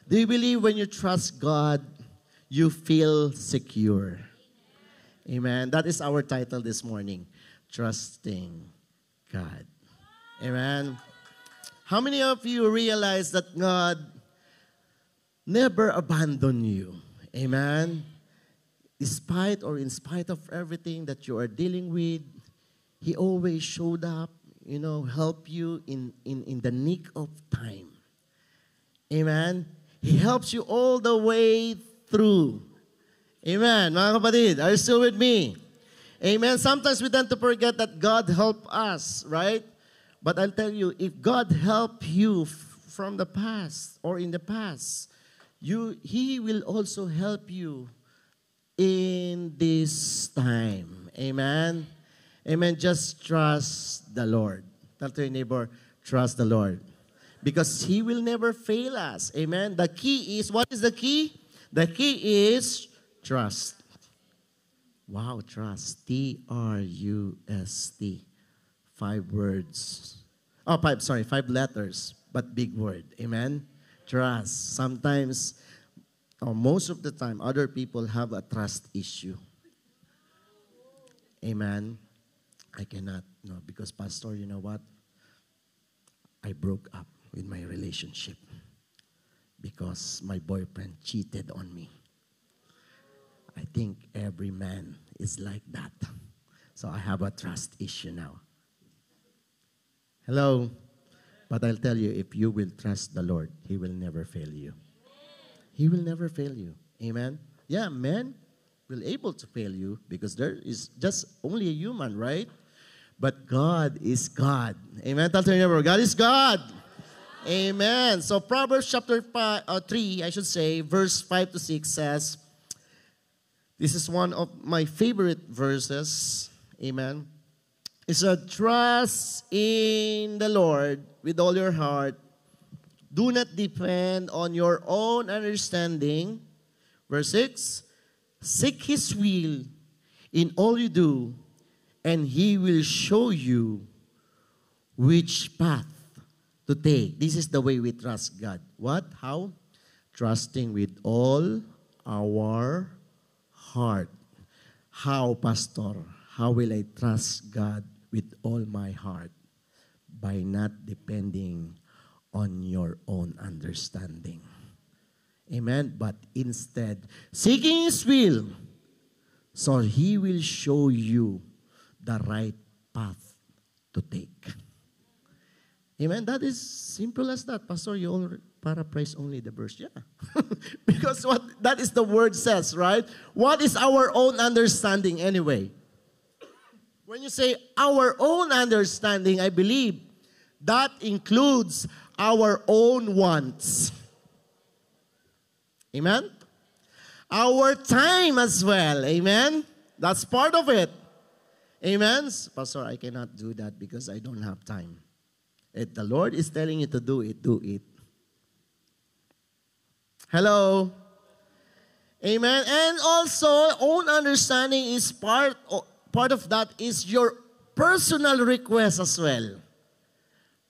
Do you believe when you trust God, you feel secure? Amen. That is our title this morning. Trusting God. Amen. How many of you realize that God never abandoned you? Amen. Despite or in spite of everything that you are dealing with, He always showed up, help you in the nick of time. Amen. He helps you all the way through. Amen. Mga kapatid, are you still with me? Amen. Sometimes we tend to forget that God helped us, right? But I'll tell you, if God helped you from the past or in the past, He will also help you in this time. Amen. Amen. Just trust the Lord. Tell to your neighbor, trust the Lord. Because He will never fail us. Amen. The key is, what is the key? The key is trust. Wow, trust. T-R-U-S-T. 5 words. 5 letters, but big word. Amen. Trust. Sometimes, or most of the time, other people have a trust issue. Amen. I cannot, because Pastor, you know what? I broke up with my relationship because my boyfriend cheated on me. I think every man is like that. So I have a trust issue now. Hello? But I'll tell you, if you will trust the Lord, He will never fail you. He will never fail you. Amen? Yeah, men will able to fail you because there is just only a human, right? But God is God. Amen? Tell your neighbor, God is God. Amen. So Proverbs chapter 3, I should say, verse 5 to 6 says, this is one of my favorite verses. Amen. It said, trust in the Lord with all your heart. Do not depend on your own understanding. Verse 6, seek His will in all you do, and He will show you which path to take. This is the way we trust God. What? How? Trusting with all our heart. How, Pastor? How will I trust God with all my heart? By not depending on your own understanding. Amen? But instead, seeking His will, so He will show you the right path to take. Amen? That is simple as that. Pastor, you all paraphrase only the verse. Yeah. Because that is the word says, right? What is our own understanding anyway? When you say our own understanding, I believe that includes our own wants. Amen? Our time as well. Amen? That's part of it. Amen? Pastor, I cannot do that because I don't have time. If the Lord is telling you to do it, do it. Hello? Amen? And also, own understanding is part of that is your personal request as well.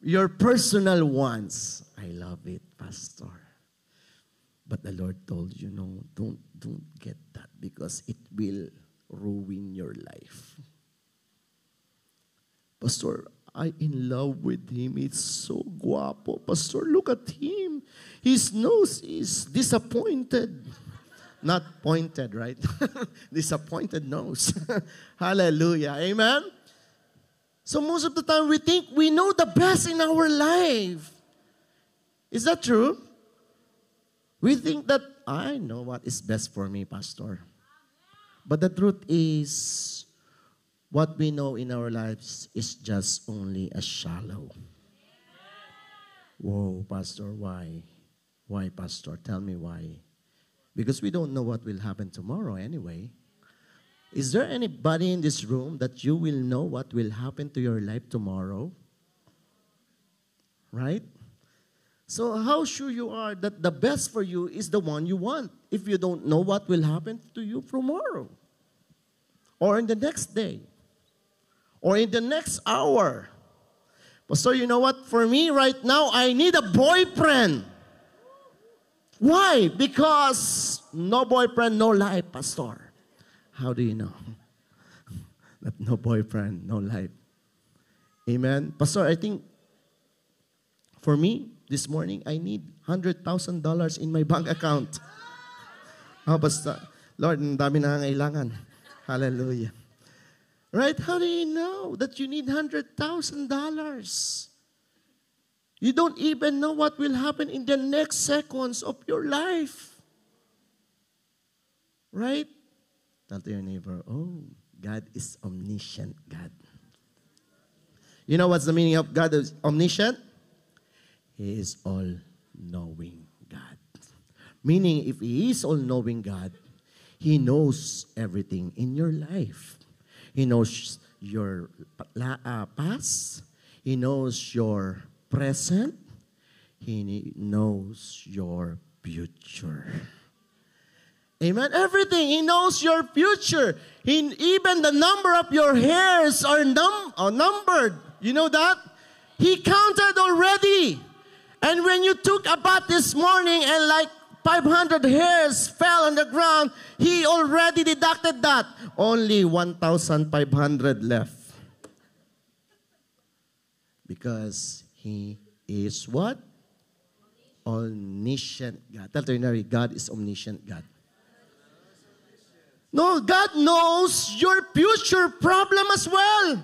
Your personal wants. I love it, Pastor. But the Lord told you, no, don't get that because it will ruin your life. Pastor, I'm in love with him. It's so guapo. Pastor, look at him. His nose is disappointed. Not pointed, right? Disappointed nose. Hallelujah. Amen? So most of the time we think we know the best in our life. Is that true? We think that I know what is best for me, Pastor. But the truth is, what we know in our lives is just only a shallow. Whoa, Pastor, why? Why, Pastor? Tell me why. Because we don't know what will happen tomorrow anyway. Is there anybody in this room that you will know what will happen to your life tomorrow? Right? So how sure you are that the best for you is the one you want if you don't know what will happen to you tomorrow? Or in the next day? Or in the next hour? Pastor, you know what? For me right now, I need a boyfriend. Why? Because no boyfriend, no life, Pastor. How do you know that no boyfriend, no life? Amen. Pastor, I think for me, this morning, I need $100,000 in my bank account. Oh, basta, Lord, ang dami na kailangan. Hallelujah. Right? How do you know that you need $100,000? You don't even know what will happen in the next seconds of your life. Right? Tell to your neighbor, oh, God is omniscient God. You know what's the meaning of God is omniscient? He is all-knowing God. Meaning, if He is all-knowing God, He knows everything in your life. He knows your past. He knows your present. He knows your future. Amen. Everything. He knows your future. Even the number of your hairs are numbered. You know that? He counted already. And when you took a bath this morning and like 500 hairs fell on the ground, He already deducted that. Only 1,500 left. Because He is what? Omniscient God. Tell your neighbor, God is omniscient God. No, God knows your future problem as well.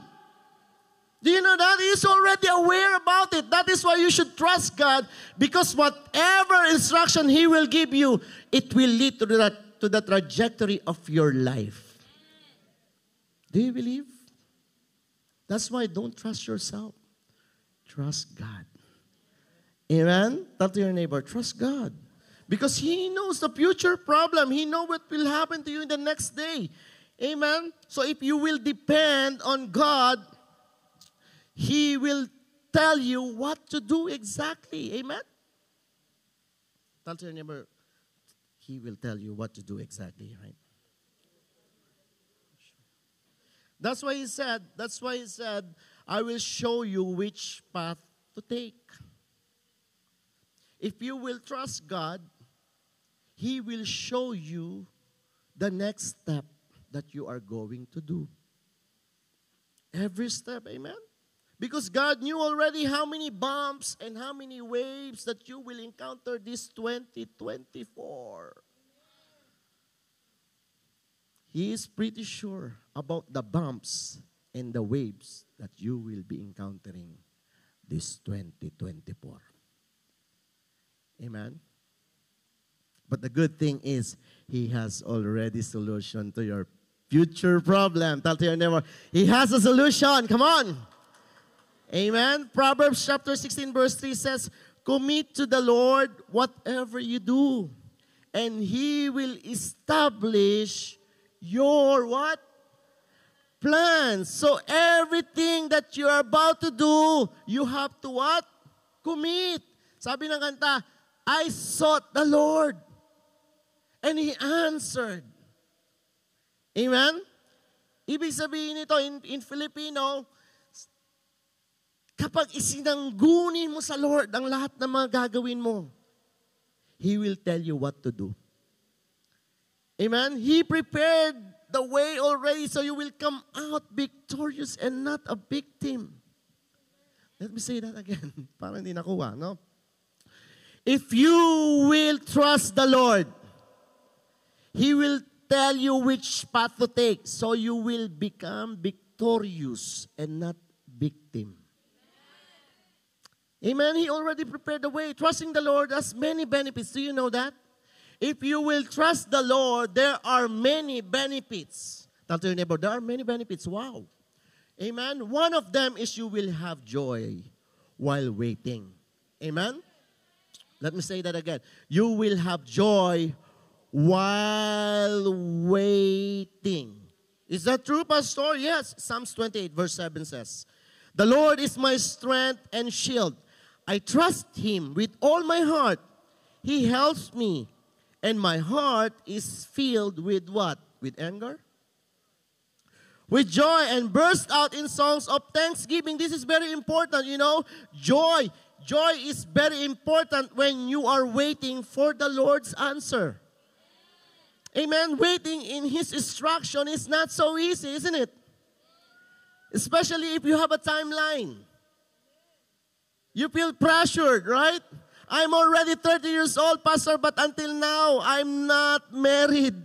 Do you know that? He is already aware about it. That is why you should trust God, because whatever instruction He will give you, it will lead to the trajectory of your life. Do you believe? That's why don't trust yourself. Trust God. Amen? Tell to your neighbor, trust God. Because He knows the future problem. He knows what will happen to you in the next day. Amen? So if you will depend on God, He will tell you what to do exactly. Amen? Tell to your neighbor, He will tell you what to do exactly, right? That's why He said, I will show you which path to take. If you will trust God, He will show you the next step that you are going to do. Every step, amen? Because God knew already how many bumps and how many waves that you will encounter this 2024. He is pretty sure about the bumps and the waves that you will be encountering this 2024. Amen? But the good thing is, He has already solution to your future problem. Tell to your neighbor, He has a solution. Come on. Amen? Proverbs chapter 16 verse 3 says, commit to the Lord whatever you do, and He will establish your what? Plans. So everything that you are about to do, you have to what? Commit. Sabi ng kanta, I sought the Lord, and He answered. Amen? Ibig sabihin nito in Filipino, kapag isinangguni mo sa Lord ang lahat ng mga gagawin mo, He will tell you what to do. Amen? He prepared the way already, so you will come out victorious and not a victim. Let me say that again. Parang hindi nakuha, no? If you will trust the Lord, He will tell you which path to take, so you will become victorious and not victim. Amen? He already prepared the way. Trusting the Lord has many benefits. Do you know that? If you will trust the Lord, there are many benefits. Tell to your neighbor, there are many benefits. Wow. Amen? One of them is you will have joy while waiting. Amen? Let me say that again. You will have joy while waiting. Is that true, Pastor? Yes. Psalms 28 verse 7 says, the Lord is my strength and shield. I trust Him with all my heart. He helps me. And my heart is filled with what? With anger? With joy, and burst out in songs of thanksgiving. This is very important, you know. Joy. joy is very important when you are waiting for the Lord's answer. Amen. Waiting in His instruction is not so easy, isn't it? Especially if you have a timeline. You feel pressured, right? I'm already 30 years old, Pastor, but until now, I'm not married.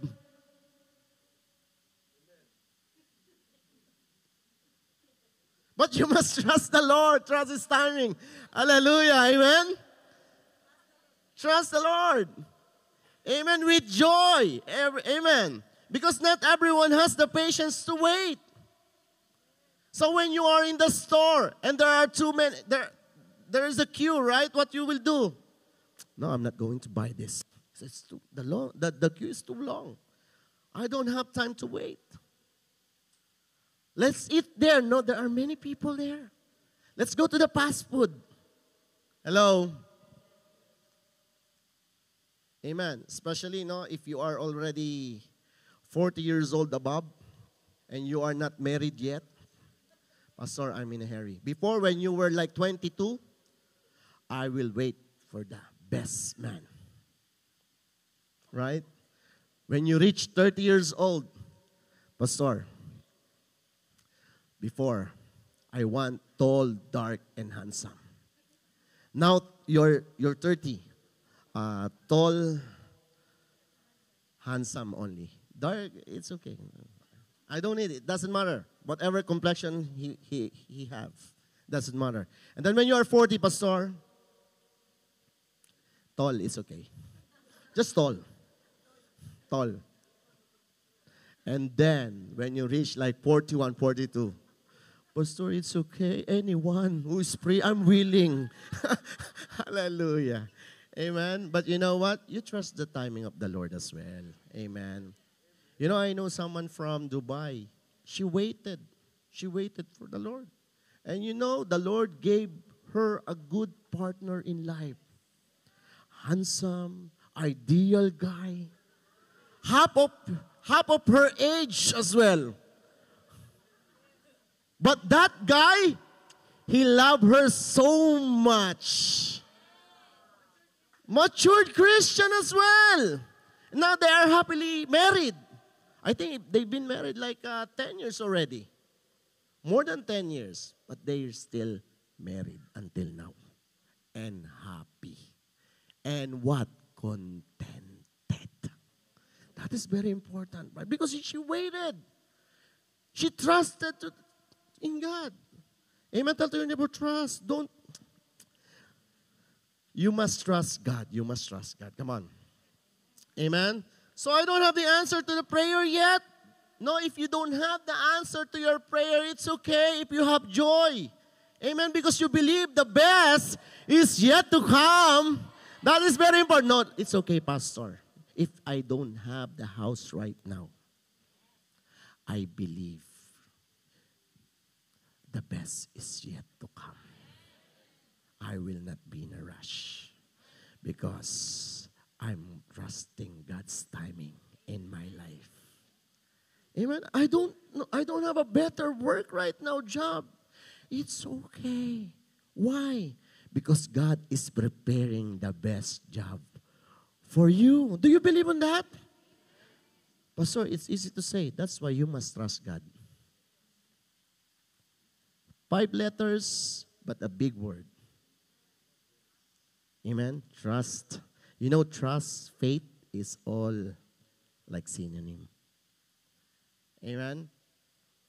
But you must trust the Lord. Trust His timing. Hallelujah. Amen? Trust the Lord. Amen. With joy. Amen. Because not everyone has the patience to wait. So when you are in the store and there are too many, there is a queue, right? What you will do? No, I'm not going to buy this. It's too, the queue is too long. I don't have time to wait. Let's eat there. No, there are many people there. Let's go to the fast food. Hello? Amen. Especially, if you are already 40 years old above and you are not married yet. Pastor, I'm in a hurry. Before, when you were like 22, I will wait for the best man. Right? When you reach 30 years old, Pastor, before, I want tall, dark, and handsome. Now, you're 30. Tall, handsome only. Dark, it's okay. I don't need it. Doesn't matter. Whatever complexion he have, doesn't matter. And then when you are 40, Pastor, tall is okay. Just tall. Tall. And then, when you reach like 41, 42, Pastor, it's okay. Anyone who is free, I'm willing. Hallelujah. Amen. But you know what? You trust the timing of the Lord as well. Amen. I know someone from Dubai. She waited. She waited for the Lord. And the Lord gave her a good partner in life. Handsome, ideal guy. Half of her age as well. But that guy, he loved her so much. Matured Christian as well. Now they are happily married. I think they've been married like 10 years already. More than 10 years. But they're still married until now. And happy. And what? Contented. That is very important. Right? Because she waited. She trusted in God. Amen. Tell to your neighbor, trust. You must trust God. You must trust God. Come on. Amen. So I don't have the answer to the prayer yet. No, if you don't have the answer to your prayer, it's okay if you have joy. Amen. Because you believe the best is yet to come. That is very important. No, it's okay, Pastor. If I don't have the house right now, I believe the best is yet to come. I will not be in a rush because I'm trusting God's timing in my life. Amen. I don't have a better work right now, job. It's okay. Why? Because God is preparing the best job for you. Do you believe in that? Pastor, it's easy to say. That's why you must trust God. 5 letters, but a big word. Amen. Trust. Trust, faith is all like synonym. Amen.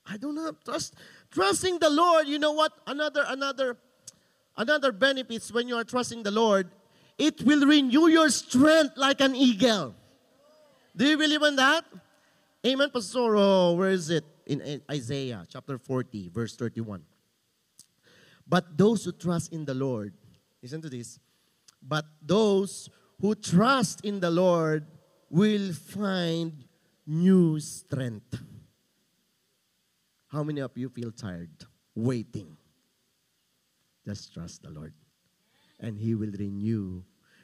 I don't have trust. Trusting the Lord, you know what? Another benefits when you are trusting the Lord, it will renew your strength like an eagle. Do you believe in that? Amen, Pastor. Where is it? In Isaiah chapter 40, verse 31. But those who trust in the Lord, listen to this. But those who trust in the Lord will find new strength. How many of you feel tired waiting? Just trust the Lord. And He will renew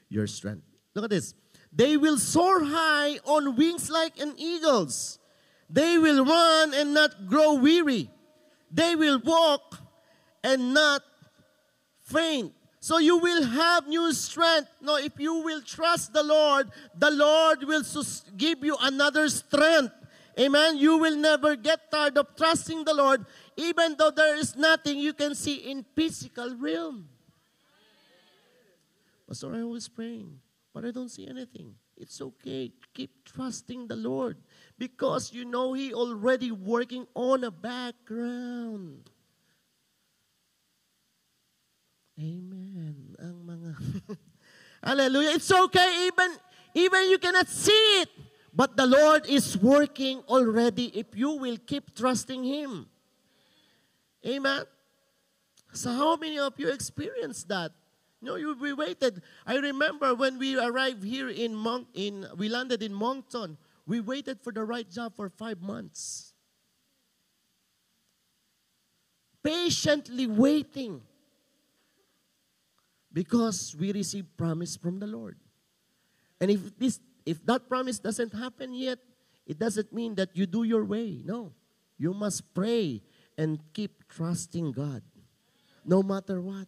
your strength. Look at this. They will soar high on wings like an eagle's. They will run and not grow weary. They will walk and not faint. So you will have new strength. No, if you will trust the Lord will give you another strength. Amen. You will never get tired of trusting the Lord, even though there is nothing you can see in physical realm. Pastor, I was praying, but I don't see anything. It's okay. Keep trusting the Lord because you know He already working on a background. Amen. Ang mga Hallelujah. It's okay even you cannot see it, but the Lord is working already if you will keep trusting Him. Amen. So how many of you experienced that? No, we waited. I remember when we arrived here we landed in Moncton. We waited for the right job for 5 months. Patiently waiting. Because we received promise from the Lord. And if that promise doesn't happen yet, it doesn't mean that you do your way. No. You must pray and keep trusting God. No matter what.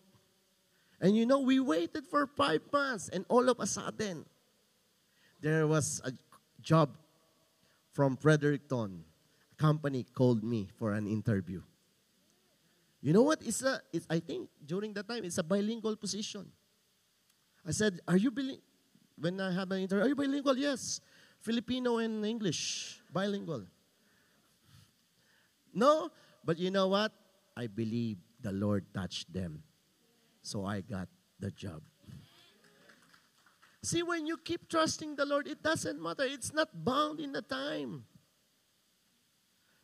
And you know, we waited for 5 months and all of a sudden, there was a job from Fredericton. A company called me for an interview. You know what? I think during that time, it's a bilingual position. I said, when I had an interview, are you bilingual? Yes. Filipino and English, bilingual. No, but you know what? I believe the Lord touched them. So I got the job. See, when you keep trusting the Lord, it doesn't matter. It's not bound in the time.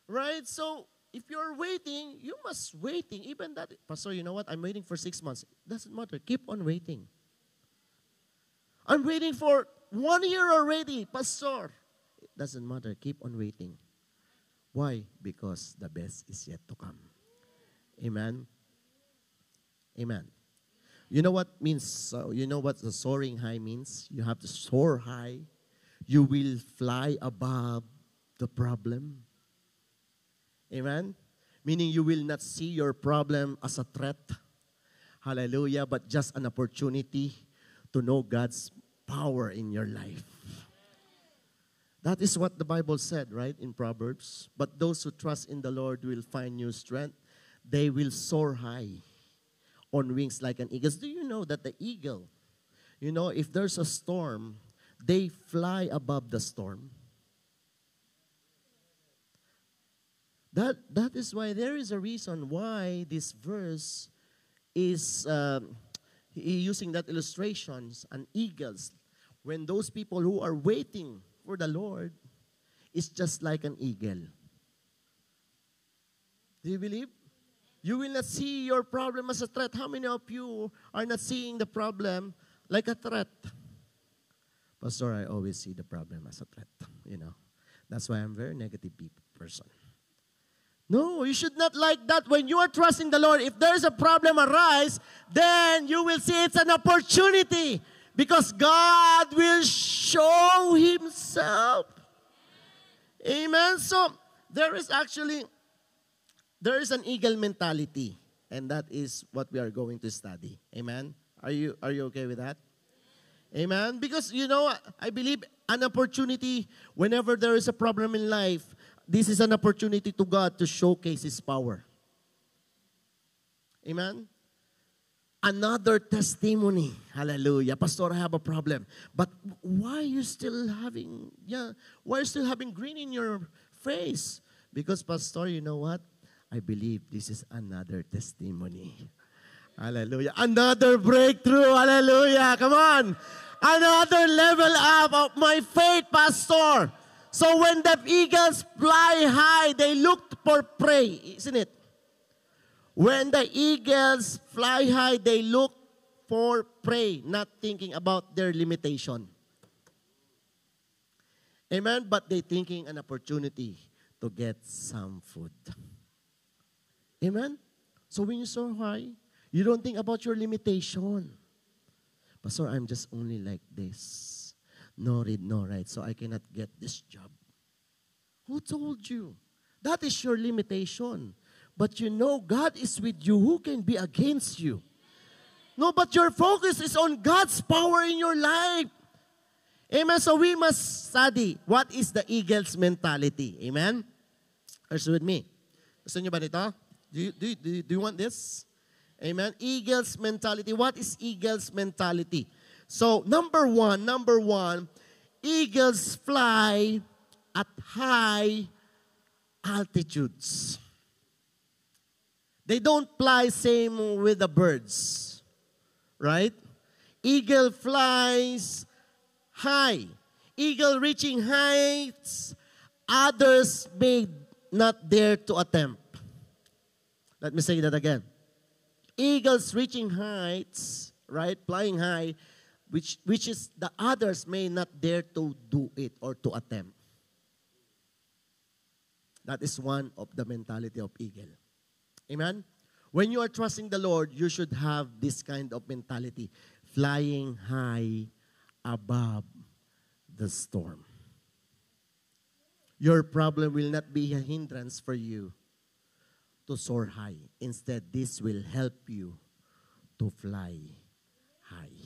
Right? So, if you're waiting, you must waiting. Even that, Pastor, you know what? I'm waiting for 6 months. It doesn't matter. Keep on waiting. I'm waiting for 1 year already, Pastor. It doesn't matter. Keep on waiting. Why? Because the best is yet to come. Amen? Amen. You know what means, you know what the soaring high means? You have to soar high. You will fly above the problem. Amen? Meaning you will not see your problem as a threat. Hallelujah. But just an opportunity to know God's power in your life. That is what the Bible said, right, in Proverbs. But those who trust in the Lord will find new strength. They will soar high on wings like an eagle. Do you know that the eagle, you know, if there's a storm, they fly above the storm? That is why there is a reason why this verse is using that illustrations and eagles. When those people who are waiting for the Lord, it's just like an eagle. Do you believe? You will not see your problem as a threat. How many of you are not seeing the problem like a threat? Pastor, I always see the problem as a threat. You know, that's why I'm a very negative person. No, you should not like that. When you are trusting the Lord, if there's a problem arise, then you will see it's an opportunity because God will show Himself. Amen. So there is an eagle mentality, and that is what we are going to study. Amen. Are you okay with that? Amen. Because you know, I believe an opportunity whenever there is a problem in life. This is an opportunity to God to showcase His power. Amen? Another testimony. Hallelujah. Pastor, I have a problem. But why are you still having green in your face? Because, Pastor, you know what? I believe this is another testimony. Hallelujah. Another breakthrough. Hallelujah. Come on. Another level up of my faith, Pastor. So when the eagles fly high, they look for prey, isn't it? When the eagles fly high, they look for prey, not thinking about their limitation. Amen? But they thinking an opportunity to get some food. Amen? So when you soar high, you don't think about your limitation. Pastor, I'm just only like this. No read, no write, so I cannot get this job. Who told you? That is your limitation. But you know, God is with you. Who can be against you? No, but your focus is on God's power in your life. Amen? So we must study what is the eagle's mentality. Amen? Are you with me? Gusto niyo ba nito? Do you want this? Amen? Eagle's mentality. What is eagle's mentality? So, number one, eagles fly at high altitudes. They don't fly same with the birds. Right? Eagle flies high. Eagle reaching heights others may not dare to attempt. Let me say that again. Eagles reaching heights, right? Flying high, which is the others may not dare to do it or to attempt. That is one of the mentality of eagle. Amen? When you are trusting the Lord, you should have this kind of mentality, flying high above the storm. Your problem will not be a hindrance for you to soar high. Instead, this will help you to fly high.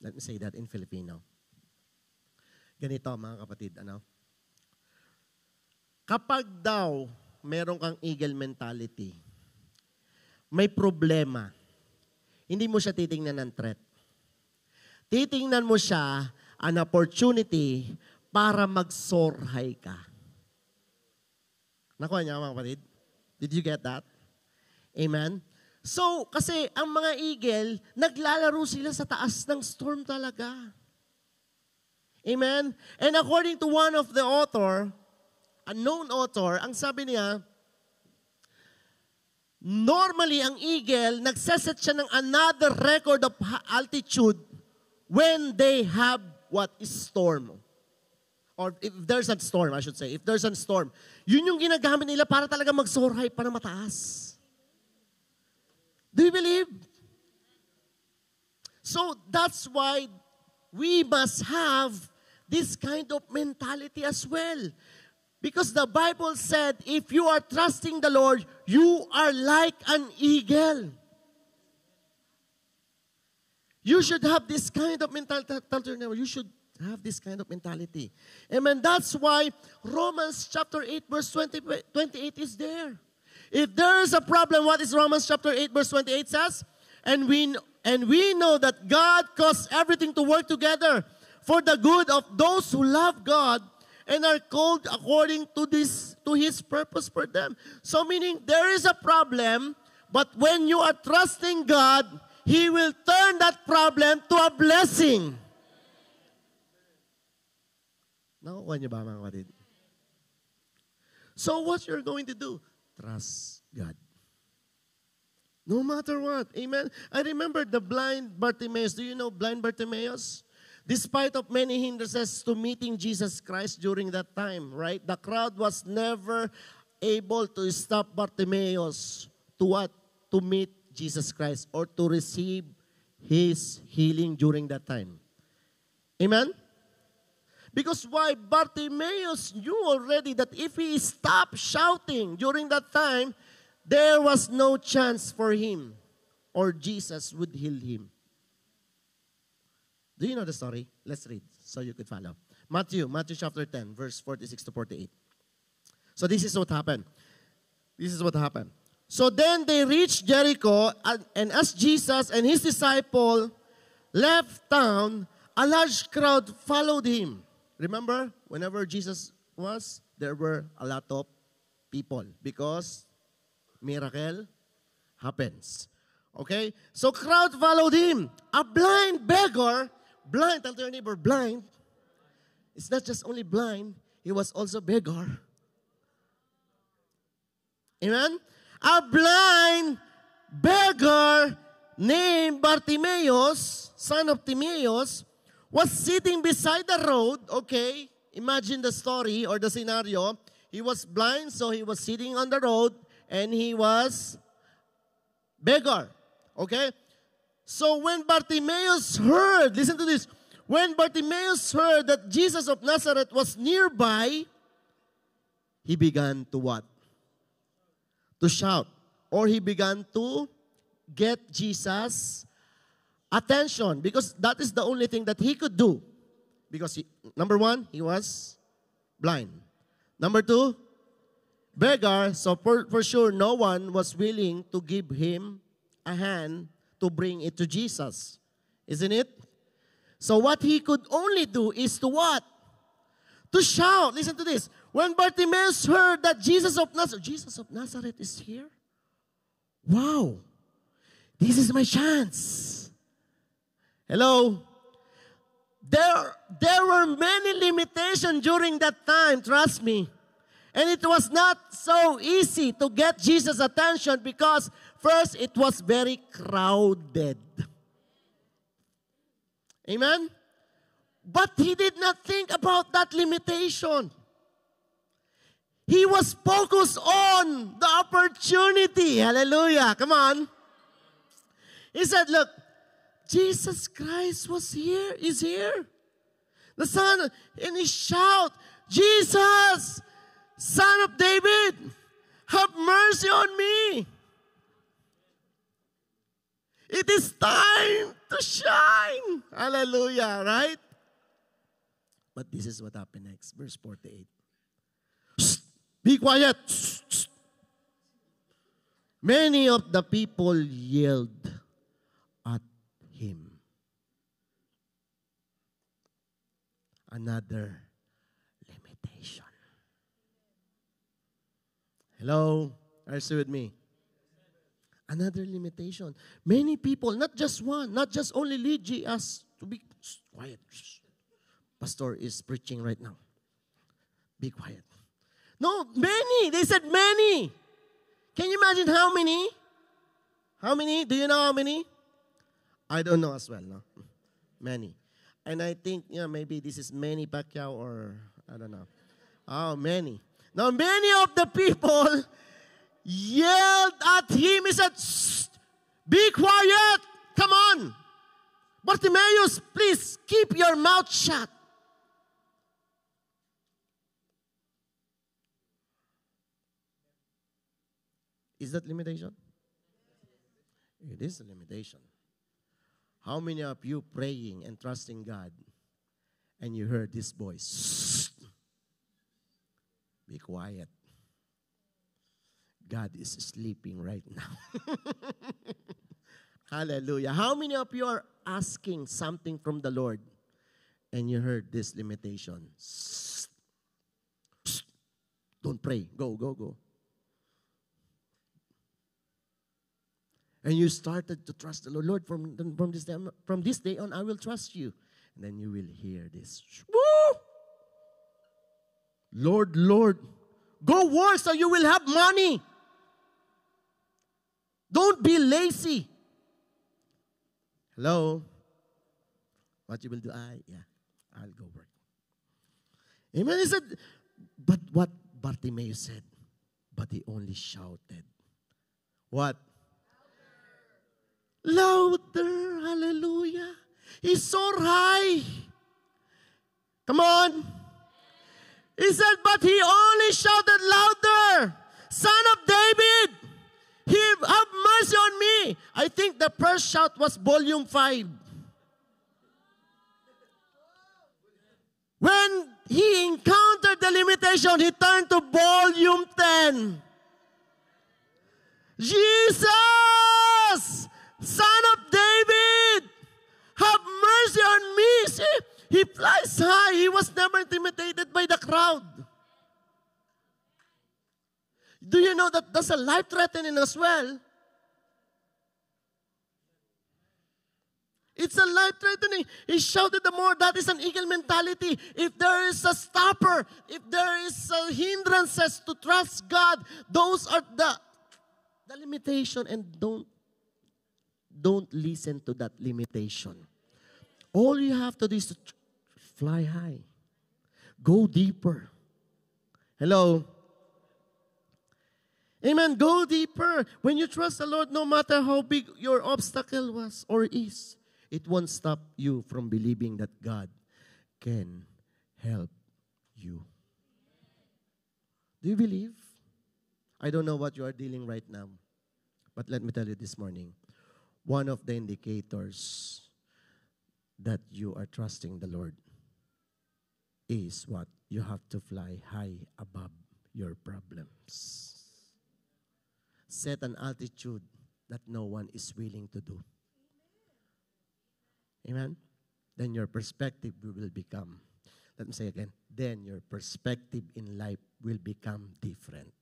Let me say that in Filipino. Ganito mga kapatid, kapag daw meron kang eagle mentality, may problema, hindi mo siya titingnan ng threat. Titingnan mo siya an opportunity para mag-soar high ka. Nakuha niya mga kapatid? Did you get that? Amen? So, kasi ang mga eagle, naglalaro sila sa taas ng storm talaga. Amen? And according to one of the author, a known author, ang sabi niya, normally ang eagle, nagsaset siya ng another record of altitude when they have what is storm. Or if there's a storm, I should say. If there's a storm. Yun yung ginagamit nila para talaga mag-soar high pa na mataas. Do you believe? So that's why we must have this kind of mentality as well. Because the Bible said, if you are trusting the Lord, you are like an eagle. You should have this kind of mentality. You should have this kind of mentality. Amen. That's why Romans chapter 8 verse 28 is there. If there is a problem, what is Romans chapter 8 verse 28 says? And we know that God caused everything to work together for the good of those who love God and are called according to His purpose for them. So meaning, there is a problem, but when you are trusting God, He will turn that problem to a blessing. Nakukuha niyo ba mga kapatid? So what you're going to do? Trust God. No matter what. Amen? I remember the blind Bartimaeus. Do you know blind Bartimaeus? Despite of many hindrances to meeting Jesus Christ during that time, right? The crowd was never able to stop Bartimaeus to what? To meet Jesus Christ or to receive His healing during that time. Amen? Because why? Bartimaeus knew already that if he stopped shouting during that time, there was no chance for him or Jesus would heal him. Do you know the story? Let's read so you could follow. Matthew chapter 10, verse 46 to 48. So this is what happened. So then they reached Jericho, and as Jesus and His disciple left town, a large crowd followed Him. Remember, whenever Jesus was, there were a lot of people because miracle happens. Okay? So crowd followed Him. A blind beggar, blind, tell your neighbor, blind. It's not just only blind, he was also beggar. Amen? A blind beggar named Bartimaeus, son of Timaeus, was sitting beside the road. Okay, imagine the story or the scenario. He was blind, so he was sitting on the road, and he was beggar. Okay? So when Bartimaeus heard, listen to this, when Bartimaeus heard that Jesus of Nazareth was nearby, he began to what? To shout. Or he began to get Jesus' attention because that is the only thing that he could do. Because number one, he was blind. Number two, beggar. So for sure, no one was willing to give him a hand to bring it to Jesus. Isn't it? So what he could only do is to what? To shout. Listen to this. When Bartimaeus heard that Jesus of Nazareth is here, wow, this is my chance. Hello? There were many limitations during that time, trust me. And it was not so easy to get Jesus' attention because first, it was very crowded. Amen? But he did not think about that limitation. He was focused on the opportunity. Hallelujah. Come on. He said, look, Jesus Christ is here. The Son, and he shout, Jesus, Son of David, have mercy on me. It is time to shine. Hallelujah, right? But this is what happened next. Verse 48. Shh, be quiet. Shh, shh. Many of the people yelled at him. Another limitation. Hello? Are you still with me? Another limitation. Many people, not just one, not just only Lygia, as to be quiet. Pastor is preaching right now. Be quiet. No, many. They said many. Can you imagine how many? How many? Do you know how many? I don't know as well. No? Many. And I think, maybe this is Manny Pacquiao or I don't know. Oh, many. Now, many of the people yelled at him. He said, be quiet. Come on. Bartimaeus, please keep your mouth shut. Is that limitation? It is a limitation. How many of you praying and trusting God and you heard this voice? Be quiet. God is sleeping right now. Hallelujah. How many of you are asking something from the Lord and you heard this limitation? Don't pray. Go, go, go. And you started to trust the Lord. Lord, from this day on, I will trust you. And then you will hear this. Woo! Lord, Lord, go work so you will have money. Don't be lazy. Hello? What you will do? I'll go work. Amen. He said, but what Bartimaeus said, but he only shouted. What? Louder. Hallelujah. He's so high. Come on. He said, but he only shouted louder. Son of David, have mercy on me. I think the first shout was volume 5. When he encountered the limitation, he turned to volume 10. Jesus, Son of David, have mercy on me. See, he flies high. He was never intimidated by the crowd. Do you know that that's a life-threatening as well? It's a life-threatening. He shouted the more. That is an eagle mentality. If there is a stopper, if there is a hindrances to trust God, those are the limitation, and don't listen to that limitation. All you have to do is to fly high. Go deeper. Hello? Amen. Go deeper. When you trust the Lord, no matter how big your obstacle was or is, it won't stop you from believing that God can help you. Do you believe? I don't know what you are dealing right now, but let me tell you this morning. one of the indicators that you are trusting the Lord is what? You have to fly high above your problems. Set an altitude that no one is willing to do. Amen? Then your perspective will become, let me say again, then your perspective in life will become different.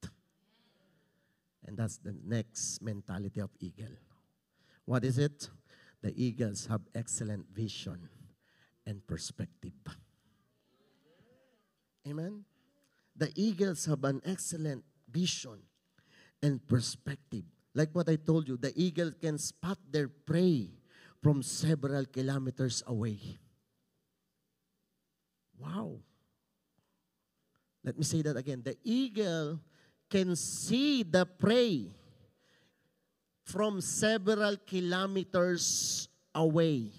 And that's the next mentality of eagle. What is it? The eagles have excellent vision and perspective. Amen? The eagles have an excellent vision and perspective. Like what I told you, the eagle can spot their prey from several kilometers away. Wow. Let me say that again. The eagle can see the prey from several kilometers away.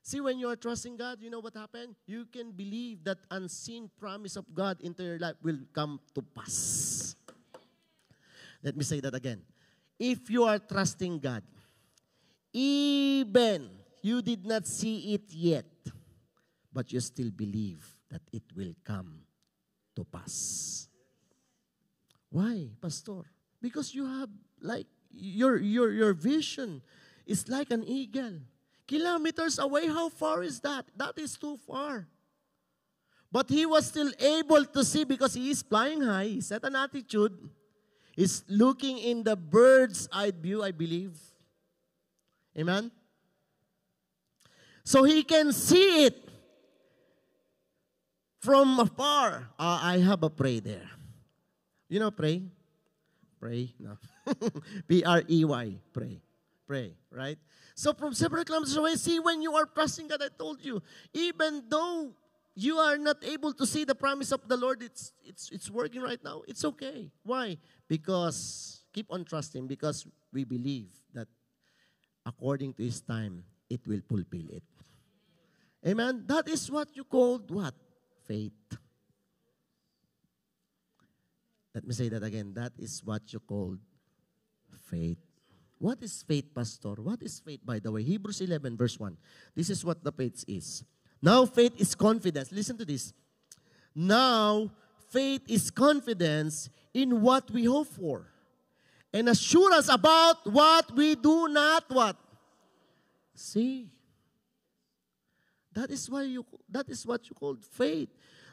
See, when you are trusting God, you know what happened? You can believe that unseen promise of God into your life will come to pass. Let me say that again. If you are trusting God, even you did not see it yet, but you still believe that it will come to pass. Why, Pastor? Because you have like your vision is like an eagle. Kilometers away, how far is that? That is too far. But he was still able to see because he is flying high. He set an attitude. He's looking in the bird's eye view, I believe. Amen? So he can see it from afar. I have a prey there. You know pray? Pray? No. P-R-E-Y. Pray. Pray, right? So from several kilometers away, see, when you are trusting God, I told you, even though you are not able to see the promise of the Lord, it's working right now. It's okay. Why? Because, keep on trusting, because we believe that according to His time, it will fulfill it. Amen? That is what you called what? Faith. Let me say that again. That is what you called faith. What is faith, Pastor? What is faith, by the way? Hebrews 11, verse 1. This is what the faith is. Now faith is confidence. Listen to this. Now faith is confidence in what we hope for, and assurance about what we do not what? See. That is what you call faith.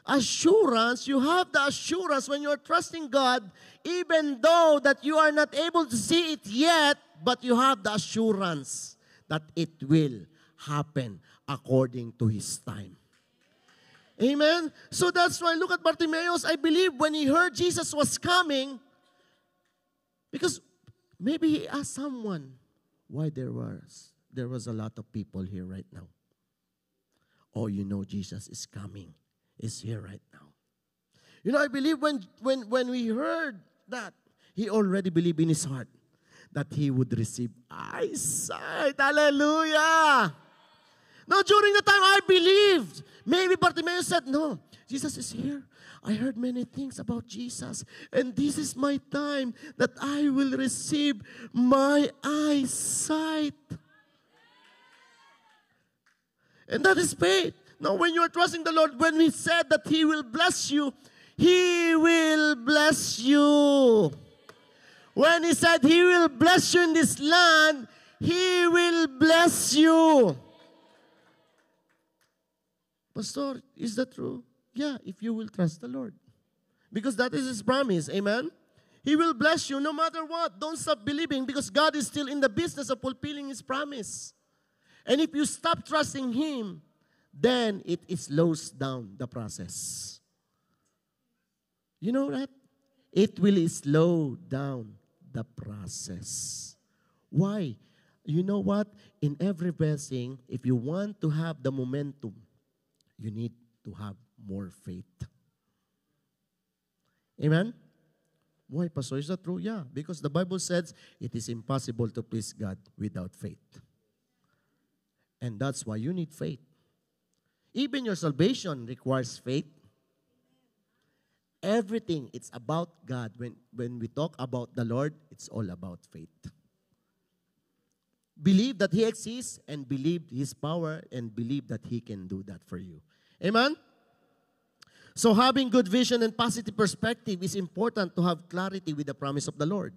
Assurance, you have the assurance when you are trusting God, even though that you are not able to see it yet, but you have the assurance that it will happen according to His time. Amen? So that's why, look at Bartimaeus. I believe when he heard Jesus was coming, because maybe he asked someone why there was a lot of people here right now. Oh, you know Jesus is coming. Is here right now. You know, I believe when we heard that, he already believed in his heart that he would receive eyesight. Hallelujah! Now, during the time I believed, maybe Bartimaeus said, no, Jesus is here. I heard many things about Jesus, and this is my time that I will receive my eyesight. And that is faith. Now, when you are trusting the Lord, when He said that He will bless you, He will bless you. When He said He will bless you in this land, He will bless you. Pastor, is that true? Yeah, if you will trust the Lord. Because that is His promise. Amen? He will bless you no matter what. Don't stop believing because God is still in the business of fulfilling His promise. And if you stop trusting Him, then it slows down the process. You know that? It will slow down the process. Why? You know what? In every blessing, if you want to have the momentum, you need to have more faith. Amen? Why, Pastor? Is that true? Yeah, because the Bible says it is impossible to please God without faith. And that's why you need faith. Even your salvation requires faith. Everything, it's about God. When we talk about the Lord, it's all about faith. Believe that He exists and believe His power and believe that He can do that for you. Amen? So having good vision and positive perspective is important to have clarity with the promise of the Lord.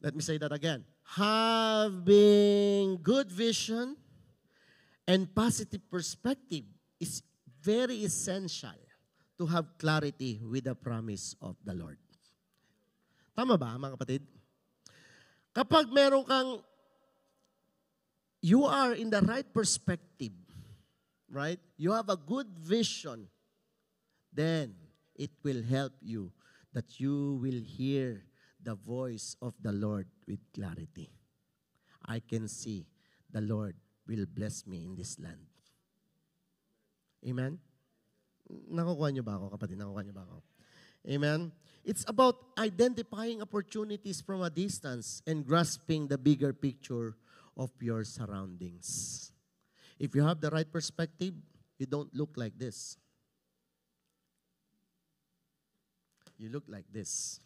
Let me say that again. Having good vision and positive perspective is very essential to have clarity with the promise of the Lord. Tama ba, mga kapatid? Kapag meron kang, you are in the right perspective, right? You have a good vision, then it will help you that you will hear the voice of the Lord with clarity. I can see the Lord will bless me in this land. Amen? Nakukuha niyo ba ako, kapatid? Nakukuha niyo ba ako? Amen? It's about identifying opportunities from a distance and grasping the bigger picture of your surroundings. If you have the right perspective, you don't look like this. You look like this.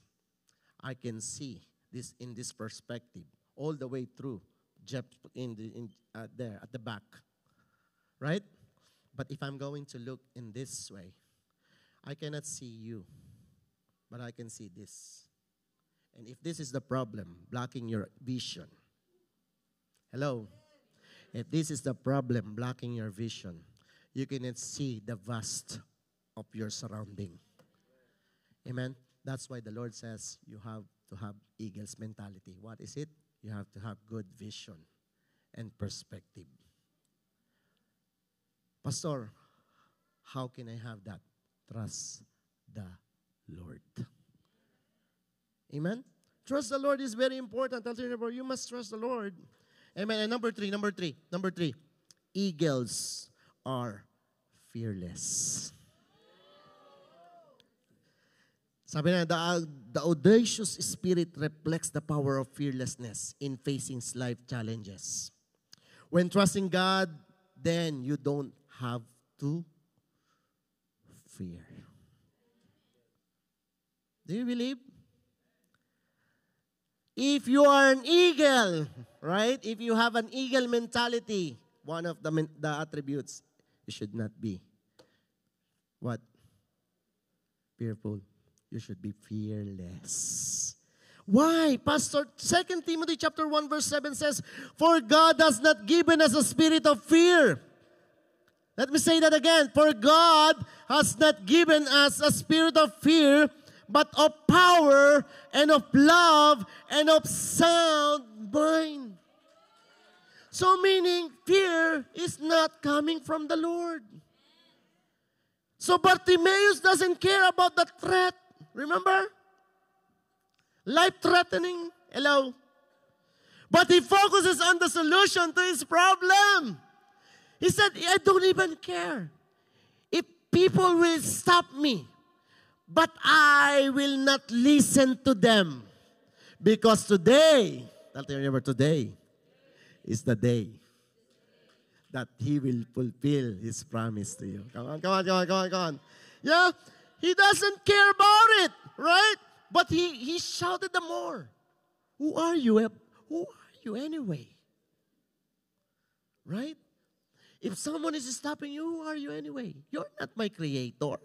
I can see this in this perspective all the way through Jeff there at the back. Right? But if I'm going to look in this way, I cannot see you, but I can see this. And if this is the problem, blocking your vision. Hello? If this is the problem, blocking your vision, you cannot see the vast of your surrounding. Amen? That's why the Lord says you have to have eagle's mentality. What is it? You have to have good vision and perspective. Pastor, how can I have that? Trust the Lord. Amen? Trust the Lord is very important. I'll tell you, you must trust the Lord. Amen. And number three. Eagles are fearless. Sabi na, the audacious spirit reflects the power of fearlessness in facing life challenges. When trusting God, then you don't have to fear. Do you believe? If you are an eagle, right? If you have an eagle mentality, one of the attributes, you should not be what? Fearful. You should be fearless. Why? Pastor, 2 Timothy chapter 1 verse 7 says, for God has not given us a spirit of fear. Let me say that again. For God has not given us a spirit of fear, but of power and of love and of sound mind. So meaning, fear is not coming from the Lord. So Bartimaeus doesn't care about the threat. Remember? Life-threatening. Hello? But he focuses on the solution to his problem. He said, I don't even care if people will stop me, but I will not listen to them. Because today, I'll tell you, remember, today is the day that He will fulfill His promise to you. Come on. Yeah, he doesn't care about it, right? But he shouted the more. Who are you? Who are you anyway? Right? If someone is stopping you, who are you anyway? You're not my creator.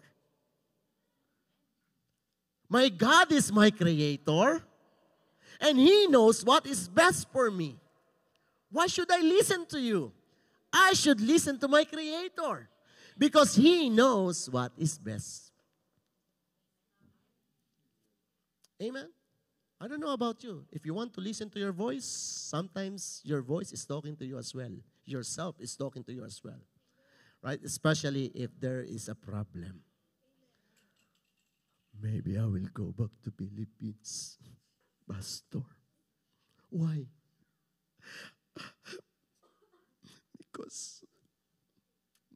My God is my creator. And He knows what is best for me. Why should I listen to you? I should listen to my creator. Because He knows what is best. Amen? I don't know about you. If you want to listen to your voice, sometimes your voice is talking to you as well. Yourself is talking to you as well. Right? Especially if there is a problem. Maybe I will go back to Philippines, Pastor. Why? Because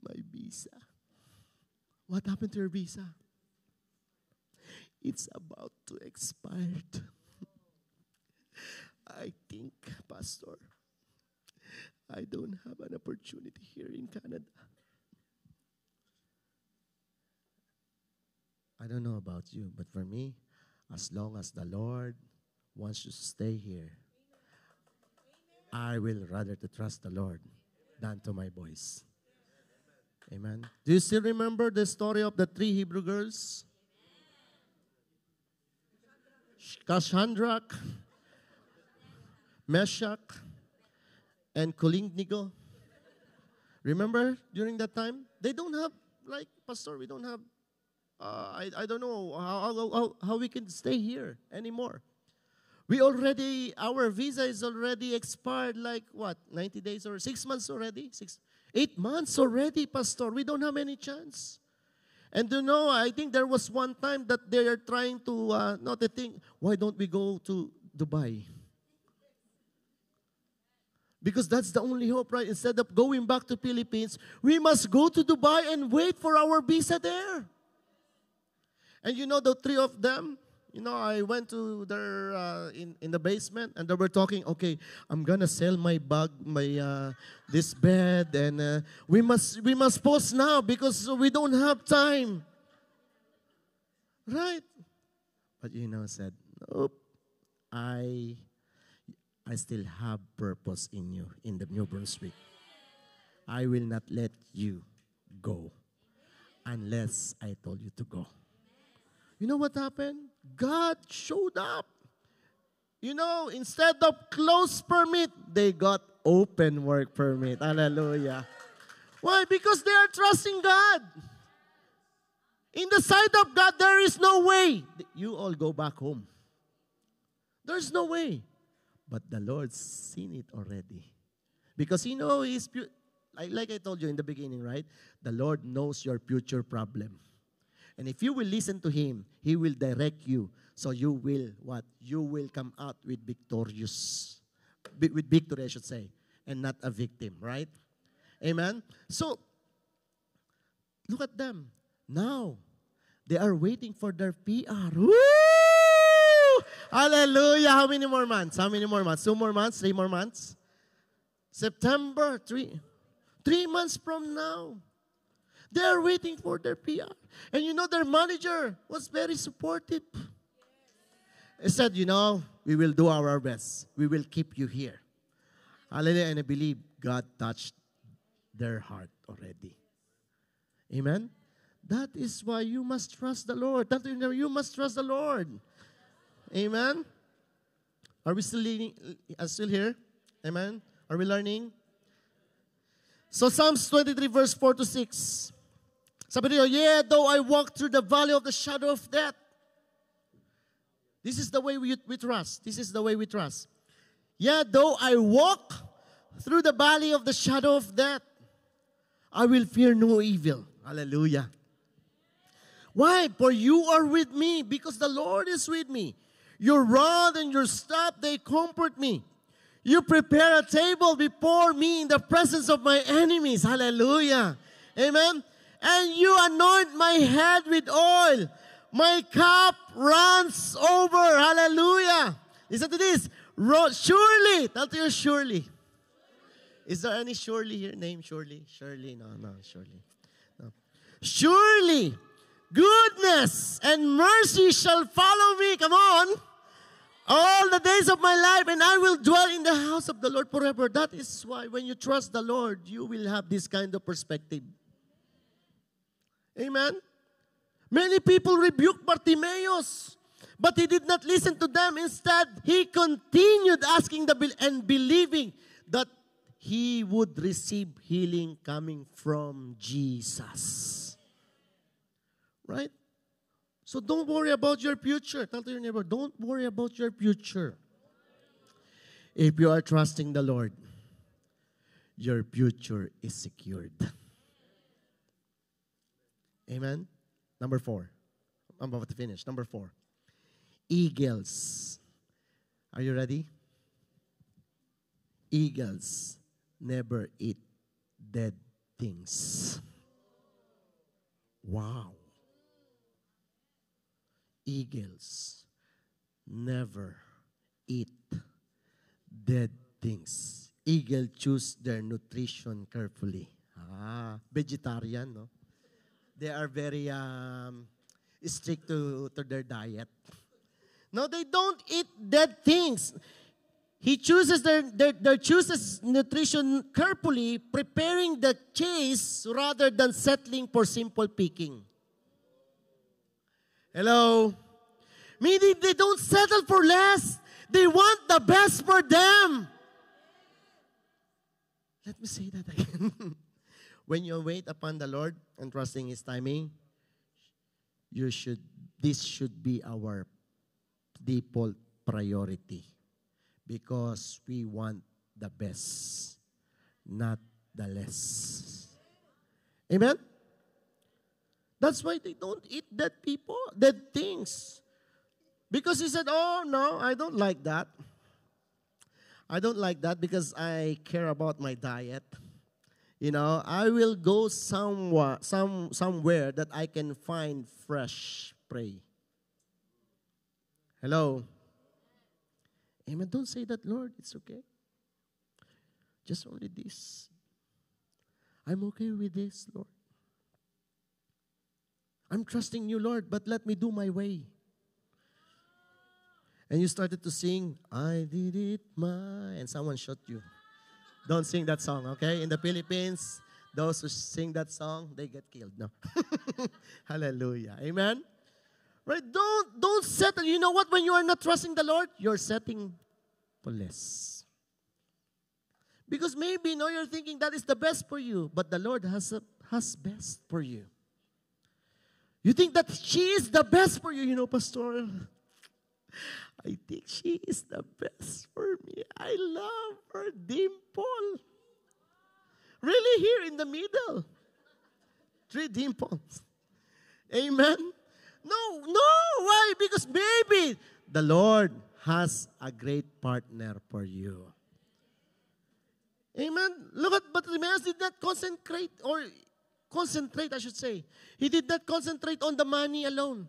my visa. What happened to your visa? It's about to expire. I think, Pastor, I don't have an opportunity here in Canada. I don't know about you, but for me, as long as the Lord wants you to stay here, I will rather to trust the Lord than to my boys. Amen. Do you still remember the story of the three Hebrew girls? Shadrach, Meshach, and Abednego. Remember during that time? They don't have, like, Pastor, we don't have, I don't know how we can stay here anymore. Our visa is already expired, like what, 90 days or 6 months already? 8 months already, Pastor. We don't have any chance. And I think there was one time that they are trying to, they think, why don't we go to Dubai? Because that's the only hope, right? Instead of going back to Philippines, we must go to Dubai and wait for our visa there. And the three of them, I went to their, in the basement, and they were talking, okay, I'm going to sell my bag, this bed, and we must post now because we don't have time. Right? But said, nope, I still have purpose in you, in the New Brunswick. I will not let you go unless I told you to go. You know what happened? God showed up. Instead of closed permit, they got open work permit. Hallelujah. Why? Because they are trusting God. In the sight of God, there is no way. You all go back home. There's no way. But the Lord's seen it already. Because He's, like I told you in the beginning, right? The Lord knows your future problem. And if you will listen to Him, He will direct you. So you will, what? You will come out with victorious. With victory, I should say. And not a victim, right? Amen? So, look at them. Now, they are waiting for their PR. Woo! Hallelujah. How many more months? How many more months? 2 more months? 3 more months? September, 3 months from now. They are waiting for their PR. And their manager was very supportive. He said, we will do our best. We will keep you here. Hallelujah. And I believe God touched their heart already. Amen? That is why you must trust the Lord. You must trust the Lord. Amen? Are we still here? Amen? Are we learning? So Psalms 23 verse 4 to 6. Sabi niyo, yeah, though I walk through the valley of the shadow of death. This is the way we trust. This is the way we trust. Yeah, though I walk through the valley of the shadow of death, I will fear no evil. Hallelujah. Why? For you are with me, because the Lord is with me. Your rod and your staff, they comfort me. You prepare a table before me in the presence of my enemies. Hallelujah. Amen. And you anoint my head with oil. My cup runs over. Hallelujah. Listen to this. Surely. Tell to you, surely. Is there any surely here? Name surely? Surely. No, surely. No. Surely, goodness and mercy shall follow me. Come on. All the days of my life, and I will dwell in the house of the Lord forever. That is why when you trust the Lord, you will have this kind of perspective. Amen? Many people rebuked Bartimaeus, but he did not listen to them. Instead, he continued asking and believing that he would receive healing coming from Jesus. Right? So don't worry about your future. Tell to your neighbor, don't worry about your future. If you are trusting the Lord, your future is secured. Amen? Number 4. I'm about to finish. Number 4. Eagles. Are you ready? Eagles never eat dead things. Wow. Eagles never eat dead things. Eagle choose their nutrition carefully. Vegetarian, no? They are very strict to their diet. No, they don't eat dead things. He chooses their chooses nutrition carefully, preparing the chase rather than settling for simple picking. Hello? Meaning they don't settle for less. They want the best for them. Let me say that again. When you wait upon the Lord and trusting His timing, this should be our default priority. Because we want the best, not the less. Amen? That's why they don't eat dead things. Because he said, oh, no, I don't like that. I don't like that because I care about my diet. You know, I will go somewhere that I can find fresh prey. Hello? Amen. Don't say that, Lord. It's okay. Just only this. I'm okay with this, Lord. I'm trusting you, Lord, but let me do my way. And you started to sing, I did it and someone shot you. Don't sing that song, okay? In the Philippines, those who sing that song, they get killed. No. Hallelujah. Amen? Right? Don't settle. You know what? When you are not trusting the Lord, you're setting for less. Because maybe, you're thinking that is the best for you, but the Lord has best for you. You think that she is the best for you, Pastor. I think she is the best for me. I love her dimple. Really here in the middle. 3 dimples. Amen? No. Why? Because maybe the Lord has a great partner for you. Amen? Look at, but Bartimaeus did not concentrate, I should say. He did not concentrate on the money alone.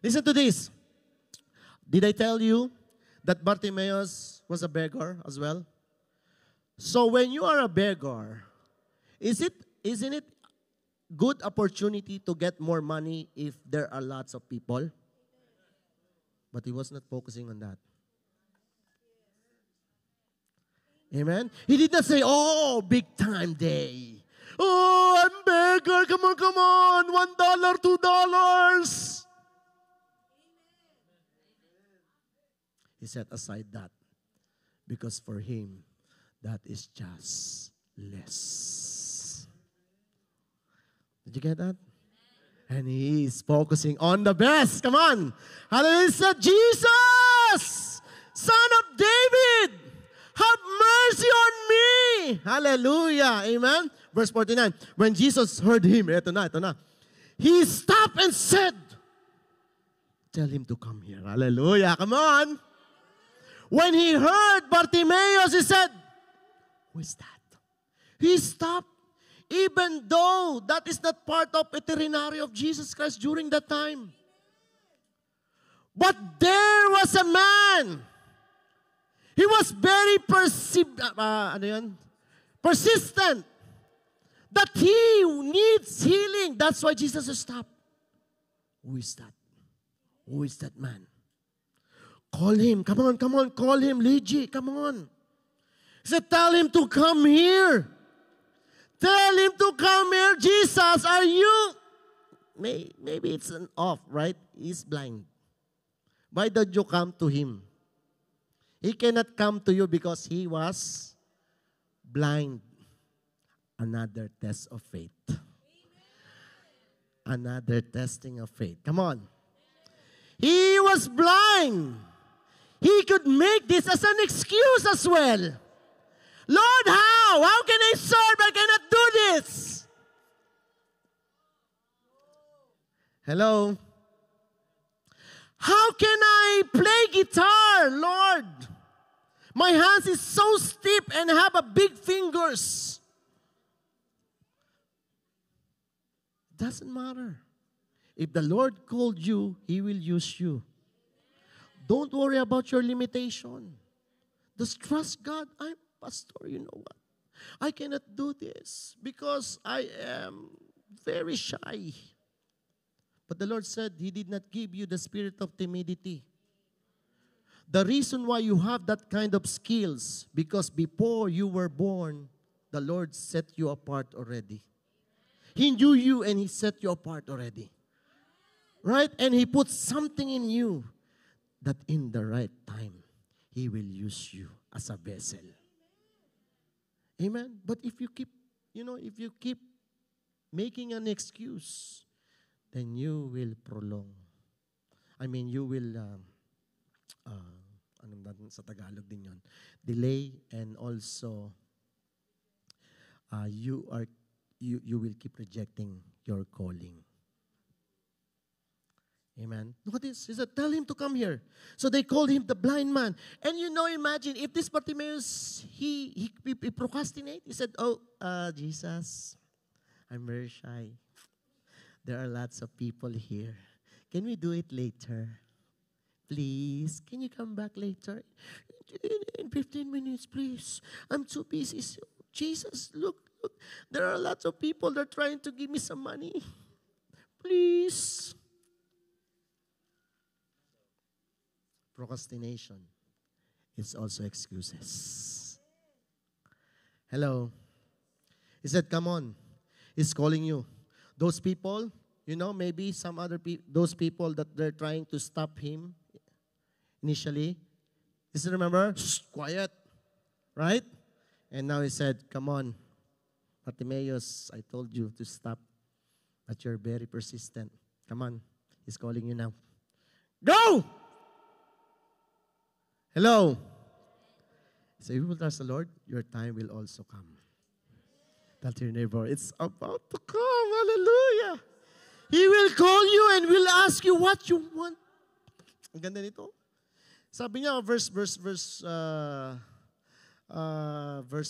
Listen to this. Did I tell you that Bartimaeus was a beggar as well? So when you are a beggar, isn't it good opportunity to get more money if there are lots of people? But he was not focusing on that. Amen? He did not say, oh, big time day. Oh, I'm beggar. Come on. $1, $2. He set aside that because for him, that is just less. Did you get that? And he is focusing on the best. Come on. Hallelujah. He said, Jesus, Son of David, have mercy on me. Hallelujah. Amen. Verse 49. When Jesus heard him, ito na. He stopped and said, tell him to come here. Hallelujah. Come on. When he heard Bartimaeus, he said, who is that? He stopped, even though that is not part of itinerary of Jesus Christ during that time. But there was a man. He was very persistent that he needs healing. That's why Jesus stopped. Who is that? Who is that man? Call him. Come on. Call him. Luigi, come on. He said, tell him to come here. Tell him to come here. Jesus, are you? Maybe it's an off, right? He's blind. Why did you come to him? He cannot come to you because he was blind. Another test of faith. Another testing of faith. Come on. He was blind. He could make this as an excuse as well. Lord, how? How can I serve? I cannot do this. Hello? How can I play guitar, Lord? My hands is so stiff and have a big fingers. Doesn't matter. If the Lord called you, He will use you. Don't worry about your limitation. Just trust God. I'm pastor, you know what? I cannot do this because I am very shy. But the Lord said He did not give you the spirit of timidity. The reason why you have that kind of skills, because before you were born, the Lord set you apart already. He knew you and He set you apart already. Right? And He put something in you that in the right time, He will use you as a vessel. Amen? But if you keep, if you keep making an excuse, then you will prolong. You will, sa Tagalog din yun? Delay, and also, you will keep rejecting your calling. Amen. Look at this. He said, tell him to come here. So they called him the blind man. And imagine, if this Bartimaeus, he procrastinate. He said, Jesus, I'm very shy. There are lots of people here. Can we do it later? Please, can you come back later? In 15 minutes, please. I'm too busy. Jesus, look. There are lots of people that are trying to give me some money. Please. Procrastination is also excuses. Hello. He said, come on. He's calling you. Those people, maybe some other people, those people that they're trying to stop him initially. Just remember, shh, quiet. Right? And now he said, come on. Bartimaeus, I told you to stop. But you're very persistent. Come on. He's calling you now. Go! Hello. So if you will trust the Lord, your time will also come. Tell to your neighbor, it's about to come. Hallelujah. He will call you and will ask you what you want. Ang ganda nito. Sabi niya, verse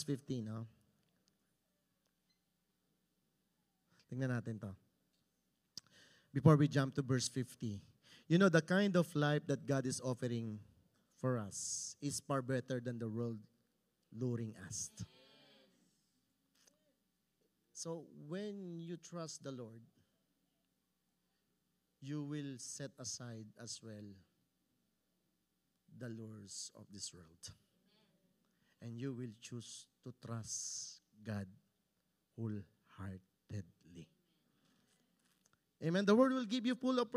15. No? Tingnan natin to. Before we jump to verse 50. The kind of life that God is offering for us is far better than the world luring us. So when you trust the Lord, you will set aside as well the lures of this world. And you will choose to trust God wholeheartedly. Amen. The world will give you full of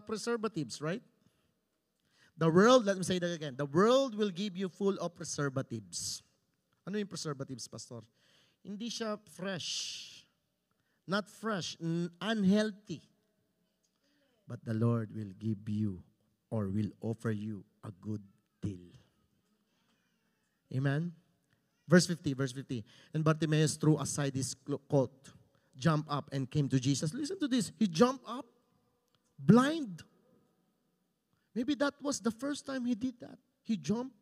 preservatives, right? The world, let me say that again. The world will give you full of preservatives. Ano yung preservatives, Pastor? Hindi siya fresh. Not fresh. Unhealthy. But the Lord will give you or will offer you a good deal. Amen? Verse 50. And Bartimaeus threw aside his coat, jumped up, and came to Jesus. Listen to this. He jumped up, blind. Maybe that was the first time he did that. He jumped.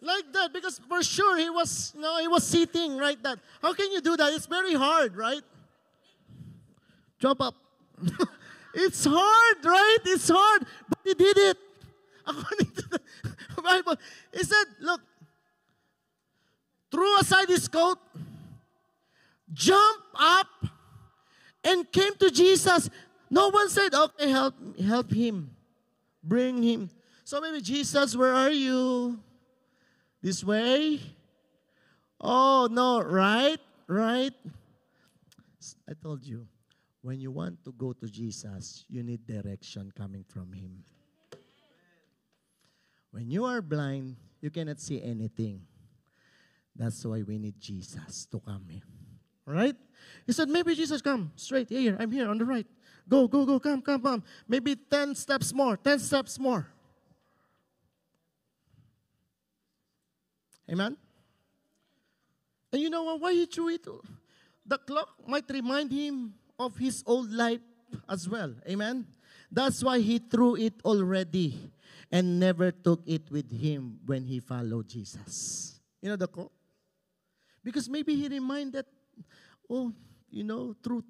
Like that, because for sure he was sitting right that. How can you do that? It's very hard, right? Jump up. It's hard, right? It's hard. But he did it. According to the Bible. He said, look, threw aside his coat, jumped up, and came to Jesus. No one said, okay, help him. Bring him. So maybe, Jesus, where are you? This way? Oh, no, right? I told you, when you want to go to Jesus, you need direction coming from Him. When you are blind, you cannot see anything. That's why we need Jesus to come here. Right? He said, maybe Jesus, come straight here. I'm here on the right. Go, come. Maybe 10 steps more, 10 steps more. Amen? And you know what? Why he threw it? The clock might remind him of his old life as well. Amen? That's why he threw it already and never took it with him when he followed Jesus. You know the clock? Because maybe he reminded, through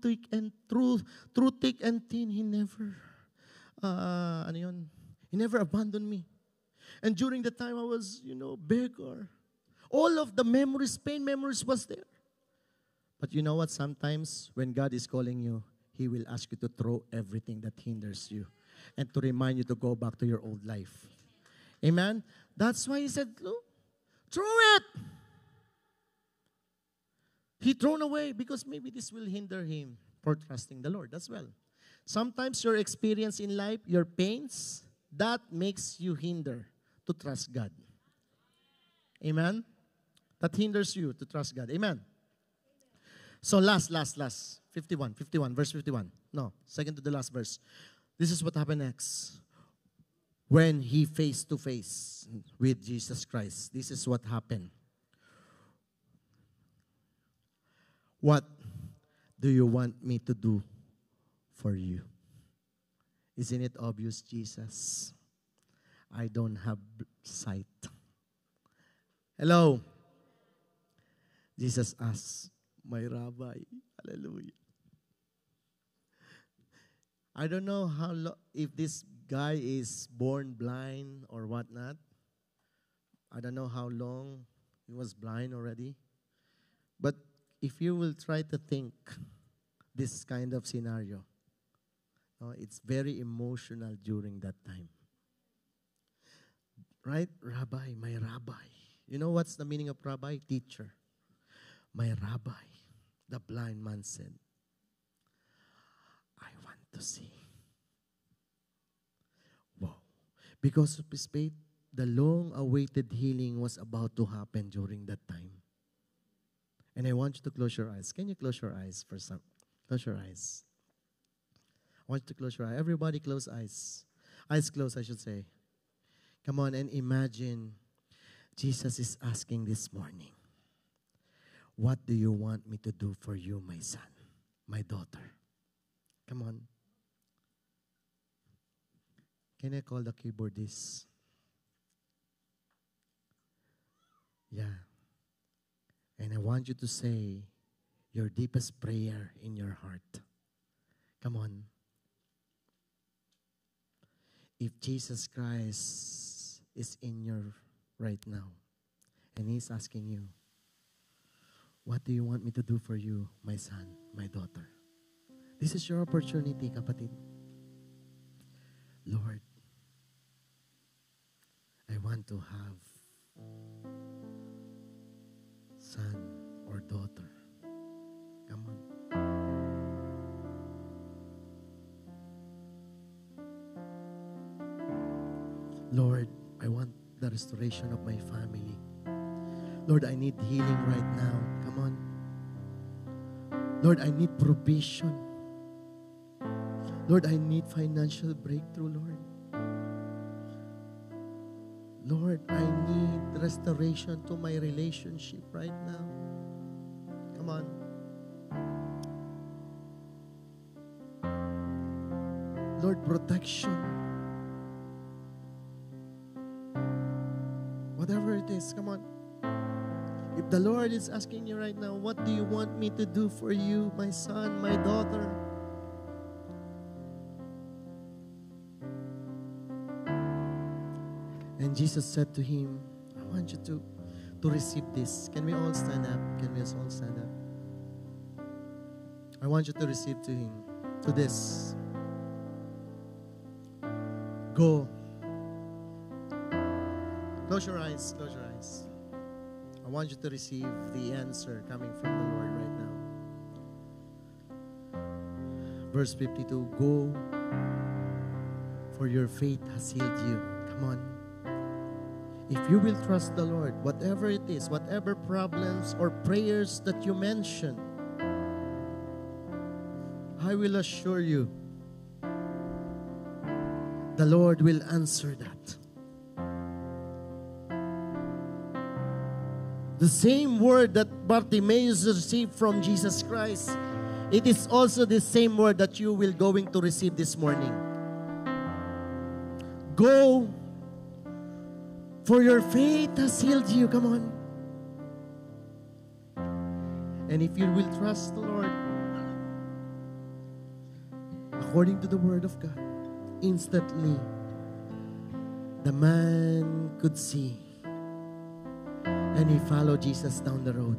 thick and thin, he never, he never abandoned me. And during the time I was, beggar, all of the memories, pain memories was there. But you know what? Sometimes when God is calling you, He will ask you to throw everything that hinders you and to remind you to go back to your old life. Amen? That's why he said, "Look, throw it." He thrown away because maybe this will hinder him for trusting the Lord as well. Sometimes your experience in life, your pains, that makes you hinder to trust God. Amen? That hinders you to trust God. Amen? So last. 51, verse 51. No, second to the last verse. This is what happened next. When he face to face with Jesus Christ, this is what happened. What do you want me to do for you? Isn't it obvious, Jesus? I don't have sight. Hello? Jesus asked, "My Rabbi," hallelujah. I don't know if this guy is born blind or whatnot. I don't know how long he was blind already. But if you will try to think this kind of scenario, it's very emotional during that time. Right? Rabbi, my Rabbi. You know what's the meaning of Rabbi? Teacher. My Rabbi, the blind man said, "I want to see." Wow. Because of his faith, the long-awaited healing was about to happen during that time. And I want you to close your eyes. Can you close your eyes for some? Close your eyes. I want you to close your eyes. Everybody close eyes. Eyes closed, I should say. Come on and imagine Jesus is asking this morning, "What do you want me to do for you, my son, my daughter?" Come on. Can I call the keyboardist? Yeah. And I want you to say your deepest prayer in your heart. Come on. If Jesus Christ is in your right now, and He's asking you, "What do you want me to do for you, my son, my daughter?" This is your opportunity, kapatid. Lord, I want to have son or daughter. Come on. Lord, I want the restoration of my family. Lord, I need healing right now. Come on. Lord, I need provision. Lord, I need financial breakthrough, Lord. Lord, I need restoration to my relationship right now. Come on. Lord, protection. Whatever it is, come on. If the Lord is asking you right now, "What do you want me to do for you, my son, my daughter?" And Jesus said to him, "I want you to receive this." Can we all stand up? Can we all stand up? I want you to receive to him, to this. Go. Close your eyes, close your eyes. I want you to receive the answer coming from the Lord right now. Verse 52, "Go, for your faith has healed you." Come on. If you will trust the Lord, whatever it is, whatever problems or prayers that you mention, I will assure you, the Lord will answer that. The same word that Bartimaeus received from Jesus Christ, it is also the same word that you will going to receive this morning. Go, for your faith has healed you. Come on. And if you will trust the Lord, according to the word of God, instantly the man could see. And he followed Jesus down the road.